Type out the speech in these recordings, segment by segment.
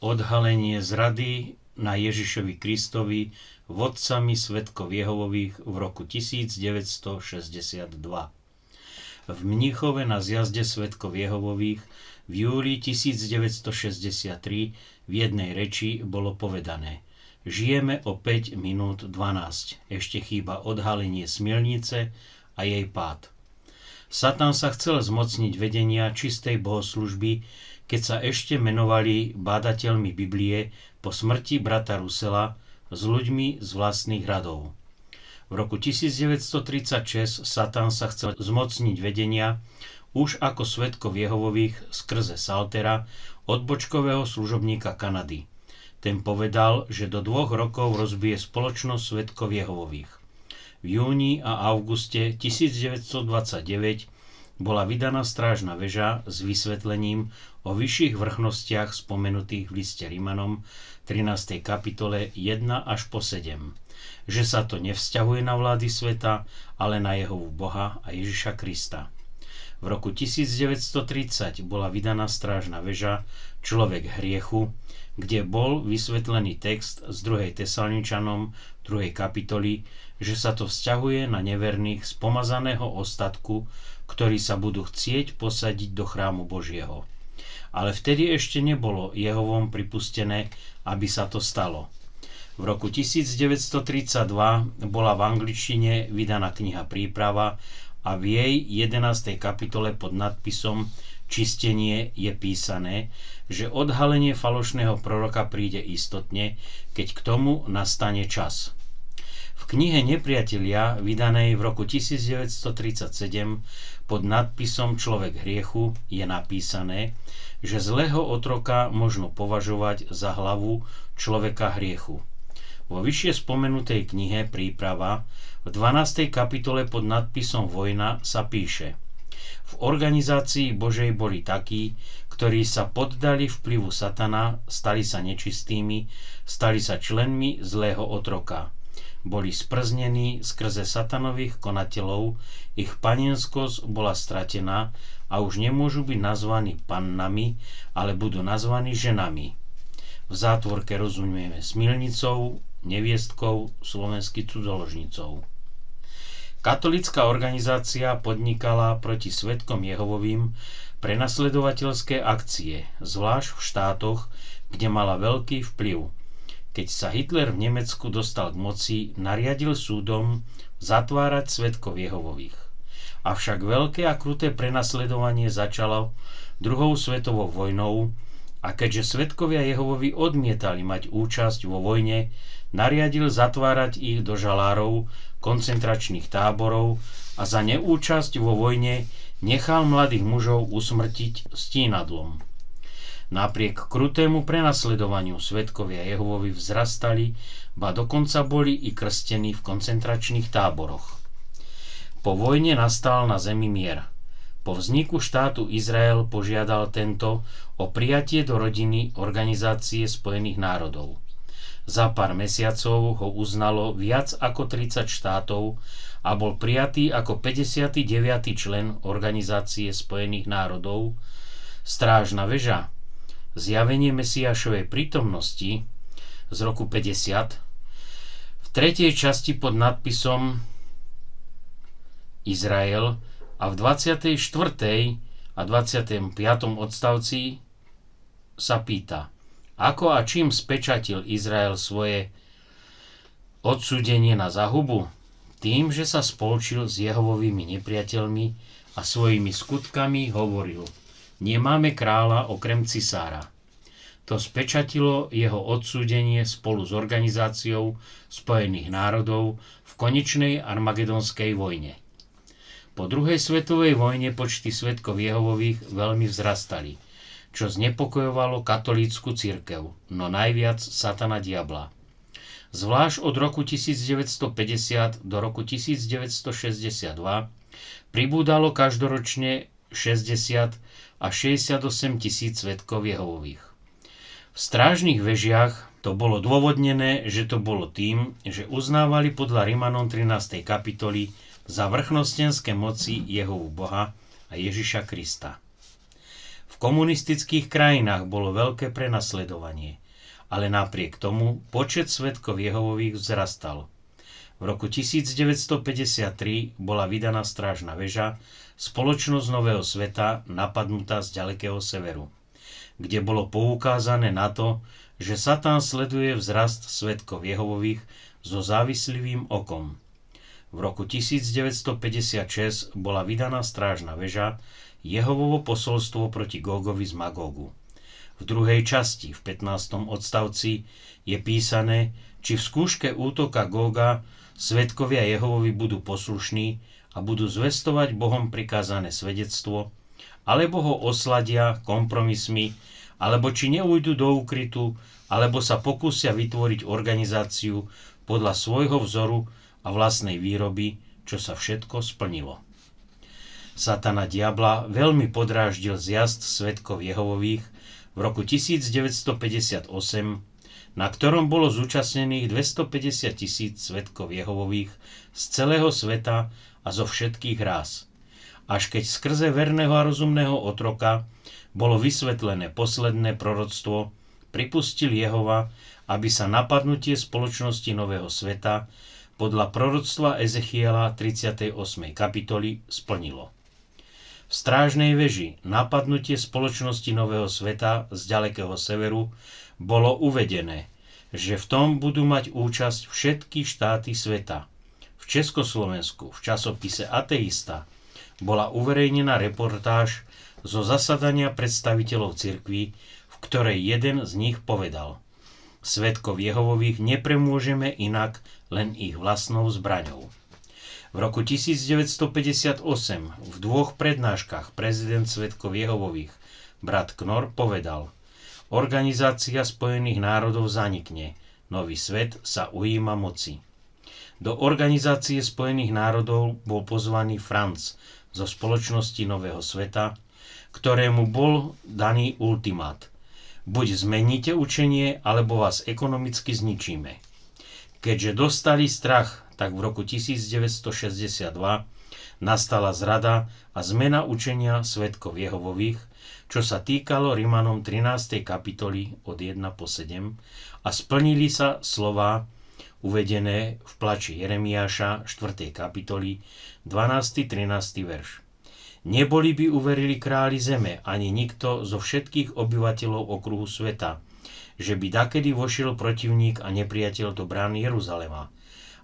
Odhalenie zrady na Ježišovi Kristovi vodcami Svedkov Jehovových v roku 1962. V Mníchove na zjazde Svedkov Jehovových v júli 1963 v jednej reči bolo povedané: žijeme o 5 minút 12. Ešte chýba odhalenie smilnice a jej pád. Satan sa chcel zmocniť vedenia čistej bohoslužby, keď sa ešte menovali bádateľmi Biblie po smrti brata Rusela s ľuďmi z vlastných radov. V roku 1936 Satan sa chcel zmocniť vedenia už ako Svedkov Jehovových skrze Saltera, odbočkového služobníka Kanady. Ten povedal, že do 2 rokov rozbije spoločnosť Svedkov Jehovových. V júni a auguste 1929 bola vydaná strážna väža s vysvetlením o vyšších vrchnostiach spomenutých v liste Rimanom 13. kapitole 1 až po 7, že sa to nevzťahuje na vlády sveta, ale na Jehovu Boha a Ježiša Krista. V roku 1930 bola vydaná strážna väža Človek hriechu, kde bol vysvetlený text z 2. Tesaloničanom 2. kapitoly, že sa to vzťahuje na neverných z pomazaného ostatku, ktorí sa budú chcieť posadiť do chrámu Božieho. Ale vtedy ešte nebolo Jehovom pripustené, aby sa to stalo. V roku 1932 bola v angličtine vydaná kniha Príprava a v jej 11. kapitole pod nadpisom Čistenie je písané, že odhalenie falošného proroka príde istotne, keď k tomu nastane čas. V knihe Nepriatelia, vydanej v roku 1937 pod nadpisom Človek hriechu, je napísané, že zlého otroka možno považovať za hlavu človeka hriechu. Vo vyššie spomenutej knihe Príprava v 12. kapitole pod nadpisom Vojna sa píše: v organizácii Božej boli takí, ktorí sa poddali vplyvu Satana, stali sa nečistými, stali sa členmi zlého otroka. Boli sprznení skrze satanových konateľov, ich panienskosť bola stratená a už nemôžu byť nazvaní pannami, ale budú nazvaní ženami. V zátvorke rozumieme smilnicou, neviestkou, slovensky cudzoložnicou. Katolícka organizácia podnikala proti Svedkom Jehovovým prenasledovateľské akcie, zvlášť v štátoch, kde mala veľký vplyv. Keď sa Hitler v Nemecku dostal k moci, nariadil súdom zatvárať Svedkov Jehovových. Avšak veľké a kruté prenasledovanie začalo druhou svetovou vojnou a keďže Svedkovia Jehovovi odmietali mať účasť vo vojne, nariadil zatvárať ich do žalárov, koncentračných táborov a za neúčasť vo vojne nechal mladých mužov usmrtiť stínadlom. Napriek krutému prenasledovaniu Svedkovia Jehovovi vzrastali, ba dokonca boli i krstení v koncentračných táboroch. Po vojne nastal na zemi mier. Po vzniku štátu Izrael požiadal tento o prijatie do rodiny Organizácie spojených národov. Za pár mesiacov ho uznalo viac ako 30 štátov a bol prijatý ako 59. člen Organizácie spojených národov. Strážna väža, zjavenie Mesiášovej prítomnosti z roku 50 v 3. časti pod nadpisom Izrael a v 24. a 25. odstavci sa pýta: ako a čím spečatil Izrael svoje odsúdenie na zahubu? Tým, že sa spolčil s Jehovovými nepriateľmi a svojimi skutkami hovoril: nemáme kráľa okrem cisára. To spečatilo jeho odsúdenie spolu s Organizáciou spojených národov v konečnej armagedonskej vojne. Po druhej svetovej vojne počty Svedkov Jehovových veľmi vzrastali, čo znepokojovalo katolícku cirkev, no najviac satana diabla. Zvlášť od roku 1950 do roku 1962 pribúdalo každoročne 60 až 68 tisíc Svedkov Jehovových. V strážnych vežiach to bolo dôvodnené, že to bolo tým, že uznávali podľa Rimanom 13. kapitoly za vrchnostenské moci Jehovu Boha a Ježiša Krista. V komunistických krajinách bolo veľké prenasledovanie, ale napriek tomu počet svedkov Jehovových vzrastal. V roku 1953 bola vydaná strážna väža, spoločnosť Nového sveta napadnutá z ďalekého severu, kde bolo poukázané na to, že Satan sleduje vzrast svedkov Jehovových so závislivým okom. V roku 1956 bola vydaná strážna väža, Jehovovo posolstvo proti Gógovi z Magógu. V druhej časti, v 15. odstavci, je písané, či v skúške útoka Góga svedkovia Jehovovi budú poslušní a budú zvestovať Bohom prikázané svedectvo, alebo ho osladia kompromismi, alebo či neujdu do úkrytu, alebo sa pokúsia vytvoriť organizáciu podľa svojho vzoru a vlastnej výroby, čo sa všetko splnilo. Satana diabla veľmi podráždil zjazd svedkov Jehovových v roku 1958, na ktorom bolo zúčastnených 250 000 svedkov Jehovových z celého sveta a zo všetkých rás. Až keď skrze verného a rozumného otroka bolo vysvetlené posledné proroctvo, pripustil Jehova, aby sa napadnutie spoločnosti Nového sveta podľa proroctva Ezechiela 38. kapitoly splnilo. V strážnej veži napadnutie spoločnosti Nového sveta z ďalekého severu bolo uvedené, že v tom budú mať účasť všetky štáty sveta. V Československu v časopise Ateista bola uverejnená reportáž zo zasadania predstaviteľov cirkví, v ktorej jeden z nich povedal: Svedkov Jehovových nepremôžeme inak len ich vlastnou zbraňou. V roku 1958 v dvoch prednáškach prezident Svedkov Jehovových brat Knorr povedal: Organizácia Spojených národov zanikne, nový svet sa ujíma moci. Do Organizácie Spojených národov bol pozvaný Franz zo spoločnosti Nového sveta, ktorému bol daný ultimát: buď zmeníte učenie, alebo vás ekonomicky zničíme. Keďže dostali strach, tak v roku 1962 nastala zrada a zmena učenia svedkov Jehovových, čo sa týkalo Rimanom 13. kapitoly od 1 po 7 a splnili sa slová uvedené v plači Jeremiáša 4. kapitoly 12. 13. verš. Neboli by uverili králi zeme ani nikto zo všetkých obyvateľov okruhu sveta, že by dakedy vošiel protivník a nepriateľ do brán Jeruzalema.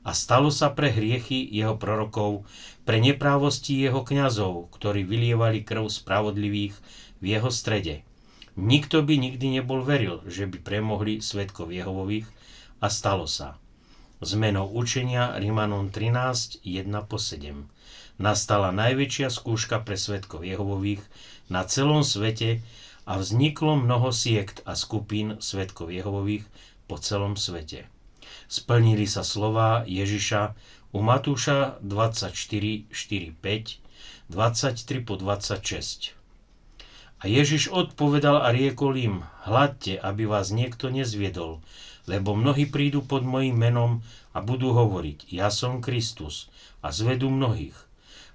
A stalo sa pre hriechy jeho prorokov, pre neprávosti jeho kňazov, ktorí vylievali krv spravodlivých v jeho strede. Nikto by nikdy nebol veril, že by premohli svedkov Jehovových, a stalo sa. Zmenou učenia Rimanom 13, 1 po 7. Nastala najväčšia skúška pre svedkov Jehovových na celom svete a vzniklo mnoho siekt a skupín svedkov Jehovových po celom svete. Splnili sa slová Ježiša u Matúša 24, 4, 5, 23 po 26. A Ježiš odpovedal a riekol im: hľadte, aby vás niekto nezviedol, lebo mnohí prídu pod mojím menom a budú hovoriť: ja som Kristus, a zvedú mnohých.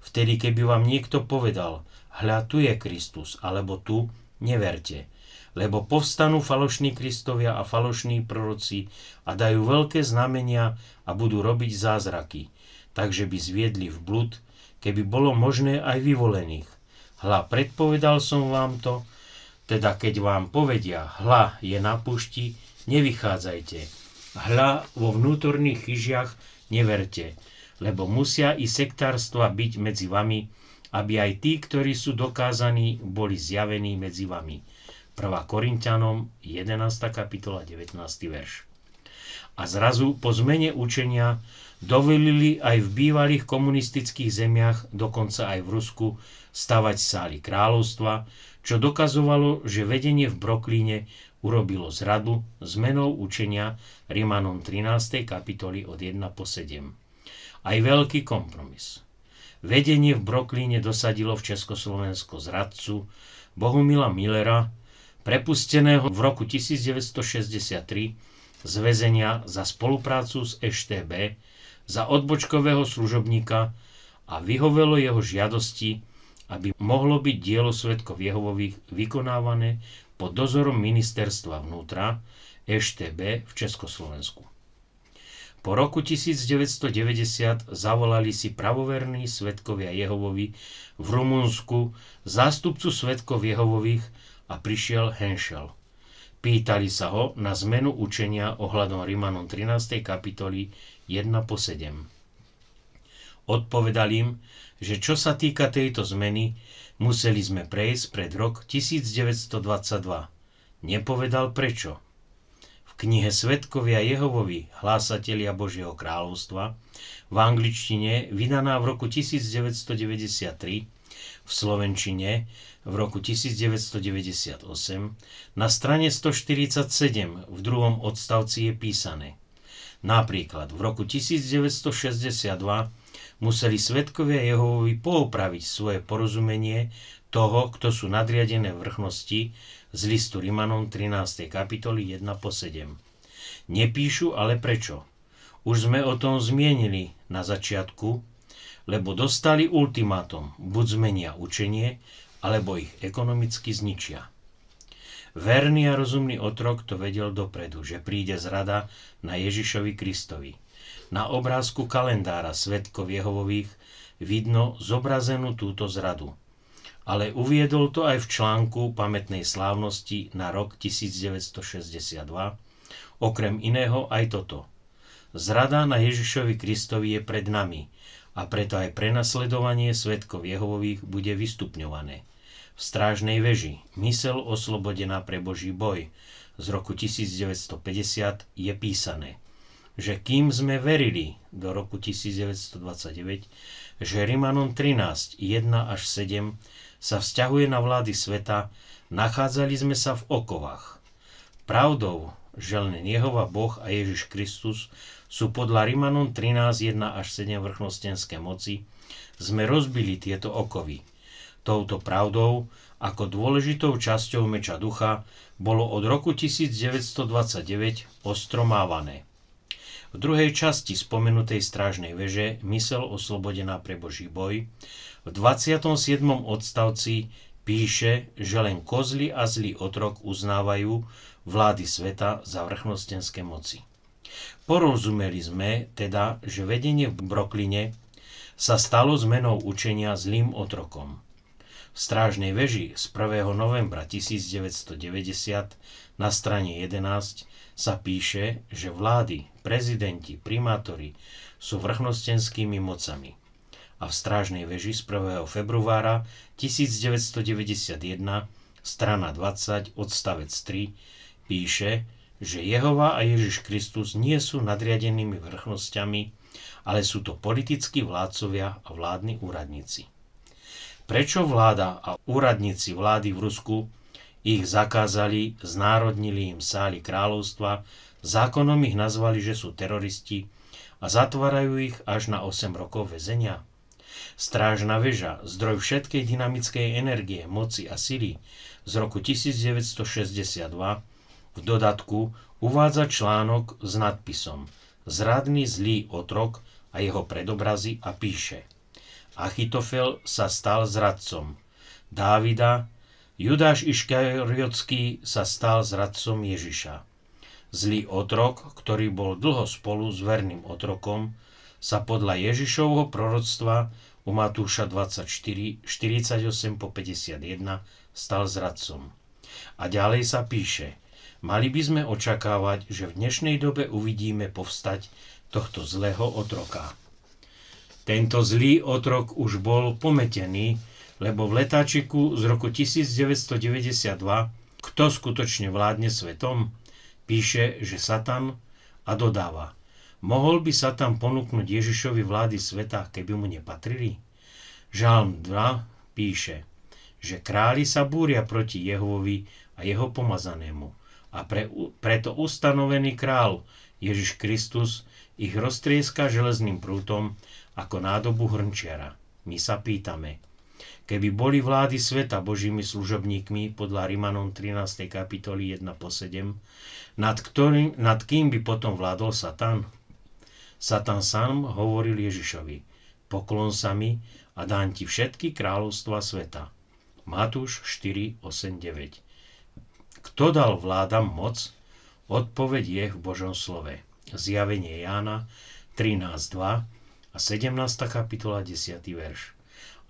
Vtedy, keby vám niekto povedal: hľa, tu je Kristus, alebo tu, neverte. Lebo povstanú falošní Kristovia a falošní proroci a dajú veľké znamenia a budú robiť zázraky, takže by zviedli v blud, keby bolo možné aj vyvolených. Hľa, predpovedal som vám to, teda keď vám povedia: hľa, je na púšti, nevychádzajte. Hľa, vo vnútorných chyžiach neverte, lebo musia i sektárstva byť medzi vami, aby aj tí, ktorí sú dokázaní, boli zjavení medzi vami. 1. Korinťanom 11. kapitola 19. verš. A zrazu po zmene učenia dovolili aj v bývalých komunistických zemiach, dokonca aj v Rusku, stavať sály kráľovstva, čo dokazovalo, že vedenie v Broklíne urobilo zradu zmenou učenia Rimanom 13. kapitoly od 1 po 7. Aj veľký kompromis. Vedenie v Broklíne dosadilo v Československo zradcu Bohumila Millera, prepusteného v roku 1963 z väzenia za spoluprácu s EŠTB za odbočkového služobníka, a vyhovelo jeho žiadosti, aby mohlo byť dielo svedkov Jehovových vykonávané pod dozorom ministerstva vnútra EŠTB v Československu. Po roku 1990 zavolali si pravoverní svedkovia Jehovovi v Rumunsku zástupcu svedkov Jehovových a prišiel Henschel. Pýtali sa ho na zmenu učenia ohľadom Rimanom 13. kapitoly 1 po 7. Odpovedal im, že čo sa týka tejto zmeny, museli sme prejsť pred rok 1922. Nepovedal prečo. V knihe Svedkovia Jehovovi, hlásatelia Božieho kráľovstva, v angličtine vydaná v roku 1993, v slovenčine v roku 1998, na strane 147 v 2. odstavci je písané. Napríklad v roku 1962 museli svedkovia Jehovovi poopraviť svoje porozumenie toho, kto sú nadriadené vrchnosti z listu Rimanom 13. kapitoly 1 po 7. Nepíšu, ale prečo? Už sme o tom zmienili na začiatku, lebo dostali ultimátum, buď zmenia učenie, alebo ich ekonomicky zničia. Verný a rozumný otrok to vedel dopredu, že príde zrada na Ježišovi Kristovi. Na obrázku kalendára svedkov Jehovových vidno zobrazenú túto zradu. Ale uviedol to aj v článku pamätnej slávnosti na rok 1962, okrem iného aj toto. Zrada na Ježišovi Kristovi je pred nami a preto aj prenasledovanie svedkov Jehovových bude vystupňované. V strážnej veži Myseľ oslobodená pre Boží boj z roku 1950 je písané, že kým sme verili do roku 1929, že Rimanom 13, 1 až 7 sa vzťahuje na vlády sveta, nachádzali sme sa v okovách. Pravdou, že len Jehova Boh a Ježiš Kristus sú podľa Rimanom 13, 1 až 7 vrchnostenské moci, sme rozbili tieto okovy. Touto pravdou, ako dôležitou časťou meča ducha, bolo od roku 1929 ostromávané. V druhej časti spomenutej strážnej veže Myseľ oslobodená pre Boží boj v 27. odstavci píše, že len kozly a zlý otrok uznávajú vlády sveta za vrchnostenské moci. Porozumeli sme teda, že vedenie v Brooklyne sa stalo zmenou učenia zlým otrokom. V strážnej veži z 1. novembra 1990 na strane 11 sa píše, že vlády, prezidenti, primátori sú vrchnostenskými mocami. A v strážnej veži z 1. februára 1991 strana 20 odstavec 3 píše, že Jehova a Ježiš Kristus nie sú nadriadenými vrchnosťami, ale sú to politickí vládcovia a vládni úradníci. Prečo vláda a úradníci vlády v Rusku ich zakázali, znárodnili im sály kráľovstva, zákonom ich nazvali, že sú teroristi a zatvárajú ich až na 8 rokov väzenia? Strážna väža, zdroj všetkej dynamickej energie, moci a sily z roku 1962 v dodatku uvádza článok s nadpisom Zradný zlý otrok a jeho predobrazy a píše: Achitofel sa stal zradcom Dávida, Judáš Iškariotský sa stal zradcom Ježiša. Zlý otrok, ktorý bol dlho spolu s verným otrokom, sa podľa Ježišovho proroctva u Matúša 24, 48 po 51 stal zradcom. A ďalej sa píše: Mali by sme očakávať, že v dnešnej dobe uvidíme povstať tohto zlého otroka. Tento zlý otrok už bol pometený, lebo v letáčiku z roku 1992 Kto skutočne vládne svetom? Píše, že Satan a dodáva: Mohol by Satan ponúknuť Ježišovi vlády sveta, keby mu nepatrili? Žalm 2 píše, že králi sa búria proti Jehovovi a jeho pomazanému a preto ustanovený král Ježiš Kristus ich roztrieska železným prútom ako nádobu hrnčiara. My sa pýtame, keby boli vlády sveta Božími služobníkmi podľa Rimanom 13. kapitoly 1 po 7, nad kým by potom vládol Satan? Satan sám hovoril Ježišovi: Poklon sa mi a dám ti všetky kráľovstva sveta. Matúš 4, 8, 9. Kto dal vládam moc? Odpoveď je v Božom slove. Zjavenie Jána 13.2 a 17. kapitola 10. verš.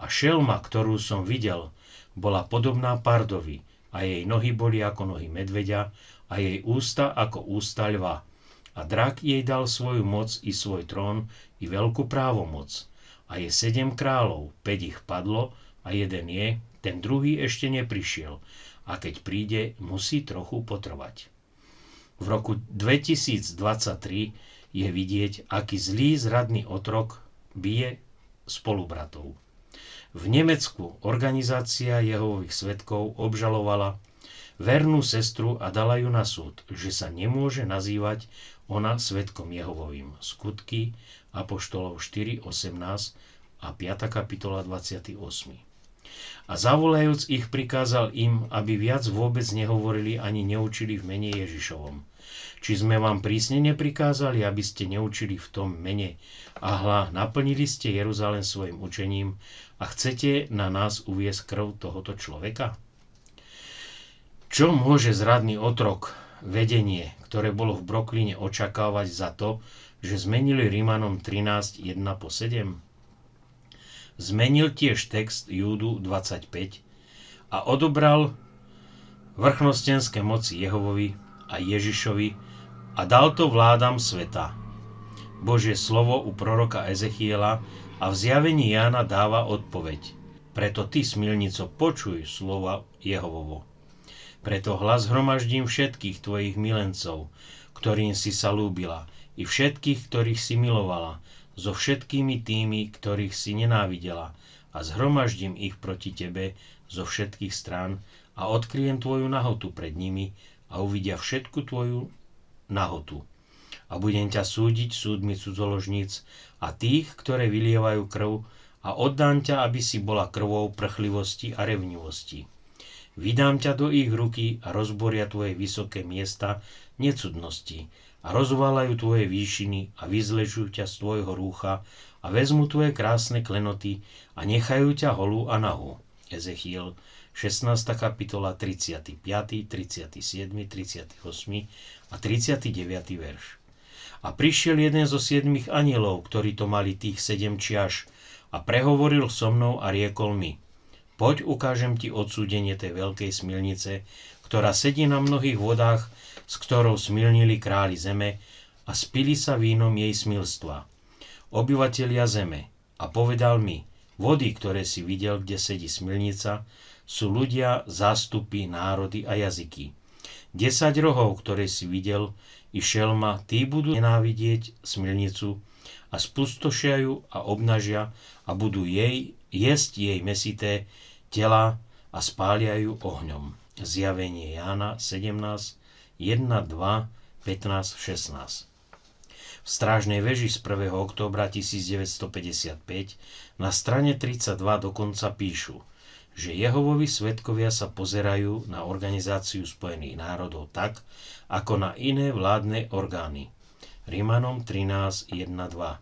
A šelma, ktorú som videl, bola podobná pardovi a jej nohy boli ako nohy medveďa a jej ústa ako ústa ľva. A drak jej dal svoju moc i svoj trón i veľkú právomoc. A je 7 kráľov, 5 ich padlo a jeden je, ten druhý ešte neprišiel. A keď príde, musí trochu potrvať. V roku 2023 je vidieť, aký zlý zradný otrok bije spolubratov. V Nemecku organizácia Jehovových svedkov obžalovala vernú sestru a dala ju na súd, že sa nemôže nazývať ona svedkom Jehovovým. Skutky Apoštolov 4.18 a 5. kapitola 28. A zavolajúc ich prikázal im, aby viac vôbec nehovorili ani neučili v mene Ježišovom. Či sme vám prísne neprikázali, aby ste neučili v tom mene? A hľa, naplnili ste Jeruzalém svojim učením a chcete na nás uviesť krv tohoto človeka? Čo môže zradný otrok, vedenie, ktoré bolo v Brooklyne, očakávať za to, že zmenili Rímanom 13.1-7? Zmenil tiež text Júdu 25 a odobral vrchnostenské moci Jehovovi a Ježišovi a dal to vládam sveta. Božie slovo u proroka Ezechiela a v zjavení Jána dáva odpoveď. Preto ty, smilnico, počuj slova Jehovovo. Preto hlas hromaždím všetkých tvojich milencov, ktorým si sa ľúbila, i všetkých, ktorých si milovala, so všetkými tými, ktorých si nenávidela, a zhromaždím ich proti tebe zo všetkých strán a odkryjem tvoju nahotu pred nimi a uvidia všetku tvoju nahotu. A budem ťa súdiť súdmi cudzoložníc a tých, ktoré vylievajú krv, a oddám ťa, aby si bola krvou prchlivosti a revnivosti. Vydám ťa do ich ruky a rozboria tvoje vysoké miesta necudnosti a rozválajú tvoje výšiny a vyzlečujú ťa z tvojho rúcha a vezmu tvoje krásne klenoty a nechajú ťa holú a nahú. Ezechiel 16. kapitola 35., 37., 38. a 39. verš. A prišiel jeden zo 7 anielov, ktorí to mali tých 7 čiaš, a prehovoril so mnou a riekol mi: Poď, ukážem ti odsúdenie tej veľkej smilnice, ktorá sedí na mnohých vodách, s ktorou smilnili králi zeme a spili sa vínom jej smilstva. Obyvatelia zeme. A povedal mi: Vody, ktoré si videl, kde sedí smilnica, sú ľudia, zástupy, národy a jazyky. 10 rohov, ktoré si videl, i šelma, tí budú nenávidieť smilnicu a spustošia ju a obnažia a budú jesť jej mesité tela a spália ju ohňom. Zjavenie Jána 17, 1, 2, 15, 16. V strážnej veži z 1. októbra 1955 na strane 32 dokonca píšu, že Jehovovi svedkovia sa pozerajú na Organizáciu spojených národov tak, ako na iné vládne orgány. Rímanom 13, 1, 2.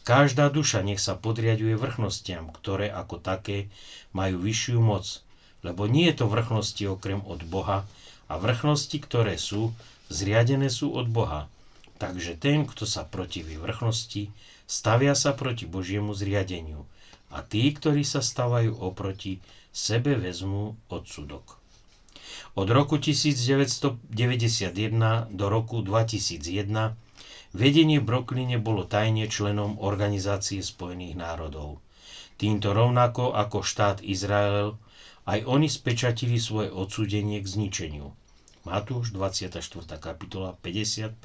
Každá duša nech sa podriaďuje vrchnostiam, ktoré ako také majú vyššiu moc, lebo nie je to vrchnosti okrem od Boha a vrchnosti, ktoré sú, zriadené sú od Boha. Takže ten, kto sa protiví vrchnosti, stavia sa proti Božiemu zriadeniu a tí, ktorí sa stavajú oproti, sebe vezmú odsudok. Od roku 1991 do roku 2001 vedenie v Brooklyne bolo tajne členom Organizácie spojených národov. Týmto rovnako ako štát Izrael, aj oni spečatili svoje odsúdenie k zničeniu. Matúš 24. kapitola 50-51.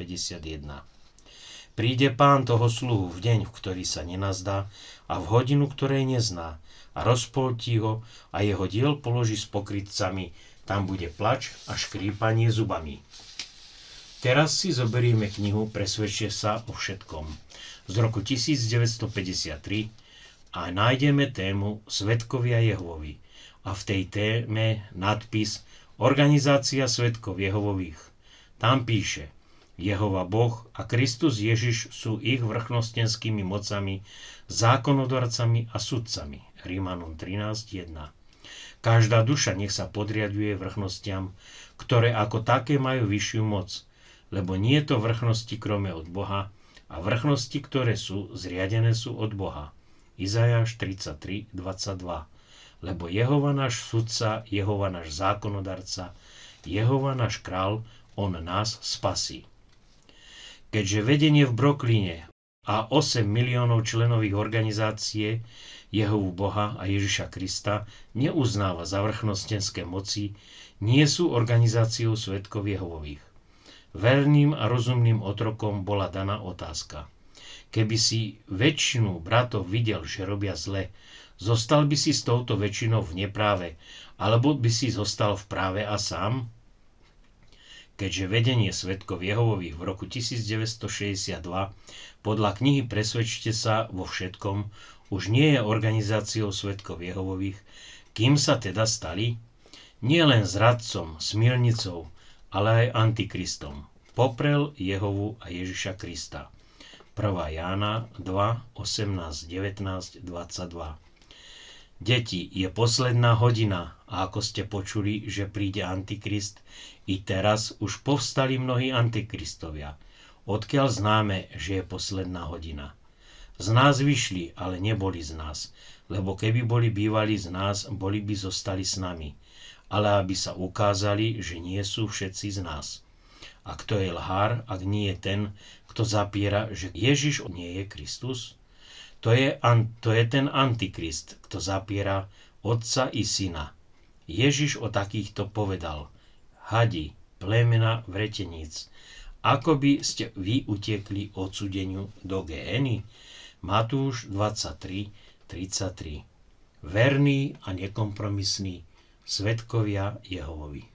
Príde Pán toho sluhu v deň, v ktorý sa nenazdá, a v hodinu, ktorej nezná, a rozpoltí ho a jeho diel položí s pokrytcami. Tam bude plač a škrípanie zubami. Teraz si zoberieme knihu Presvedčte sa o všetkom z roku 1953 a nájdeme tému Svedkovia Jehovovi a v tej téme nadpis Organizácia svedkov Jehovových. Tam píše: Jehova Boh a Kristus Ježiš sú ich vrchnostenskými mocami, zákonodarcami a sudcami. Rímanom 13.1. Každá duša nech sa podriaduje vrchnostiam, ktoré ako také majú vyššiu moc, lebo nie je to vrchnosti krome od Boha, a vrchnosti, ktoré sú zriadené, sú od Boha. Izajáš 33.22. Lebo Jehova náš sudca, Jehova náš zákonodarca, Jehova náš král, on nás spasí. Keďže vedenie v Brooklyne a 8 miliónov členových organizácie Jehovu Boha a Ježiša Krista neuznáva za vrchnostenské moci, nie sú organizáciou svedkov Jehovových. Verným a rozumným otrokom bola daná otázka. Keby si väčšinu bratov videl, že robia zle, zostal by si s touto väčšinou v nepráve, alebo by si zostal v práve a sám? Keďže vedenie svedkov Jehovových v roku 1962 podľa knihy Presvedčte sa vo všetkom už nie je organizáciou svedkov Jehovových, kým sa teda stali? Nie len zradcom, smilnicou, ale aj antikristom. Poprel Jehovu a Ježiša Krista. 1. Jána 2, 18, 19, 22. Deti, je posledná hodina a ako ste počuli, že príde antikrist, i teraz už povstali mnohí antikristovia. Odkiaľ známe, že je posledná hodina? Z nás vyšli, ale neboli z nás, lebo keby boli bývali z nás, boli by zostali s nami. Ale aby sa ukázali, že nie sú všetci z nás. A kto je lhár, ak nie je ten, kto zapiera, že Ježiš nie je Kristus? To je ten antikrist, kto zapiera Otca i Syna. Ježiš o takýchto povedal: hadi, plemena vreteníc, ako by ste vy utiekli odsúdeniu do Gehenny? Matúš 23.33. Verný a nekompromisný svedkovia Jehovovi.